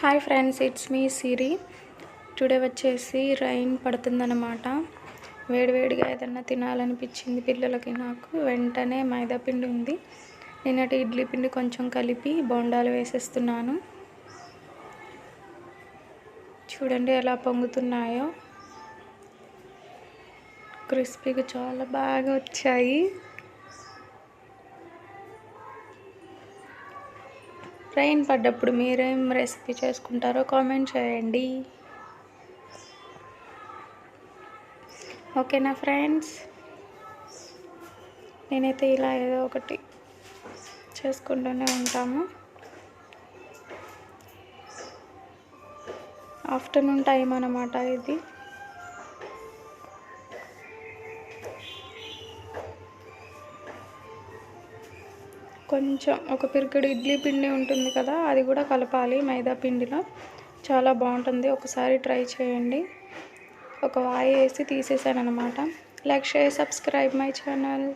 Hi friends, it's me Siri. Today వచ్చేసి rain పడుతుందన్నమాట. వేడివేడిగా ఏదన్నా తినాలనిపించింది పిల్లలకి. నాకు వెంటనే మైదా పిండి ఉంది, నిన్నటి ఇడ్లీ పిండి కొంచెం కలిపి బోండాలు వేసేస్తున్నాను. చూడండి ఎలా పొంగుతున్నాయో, క్రిస్పీగా చాలా బాగా వచ్చాయి. రైన్ పడ్డప్పుడు మీరేం రెసిపీ చేసుకుంటారో కామెంట్ చేయండి. ఓకేనా ఫ్రెండ్స్? నేనైతే ఇలా ఏదో ఒకటి చేసుకుంటూనే ఉంటాము. ఆఫ్టర్నూన్ టైం అన్నమాట ఇది. కొంచెం ఒక పిరికెడు ఇడ్లీ పిండి ఉంటుంది కదా, అది కూడా కలపాలి మైదా పిండిలో. చాలా బాగుంటుంది, ఒకసారి ట్రై చేయండి. ఒక వాయి వేసి తీసేసాను అనమాట. Like, share, subscribe my channel.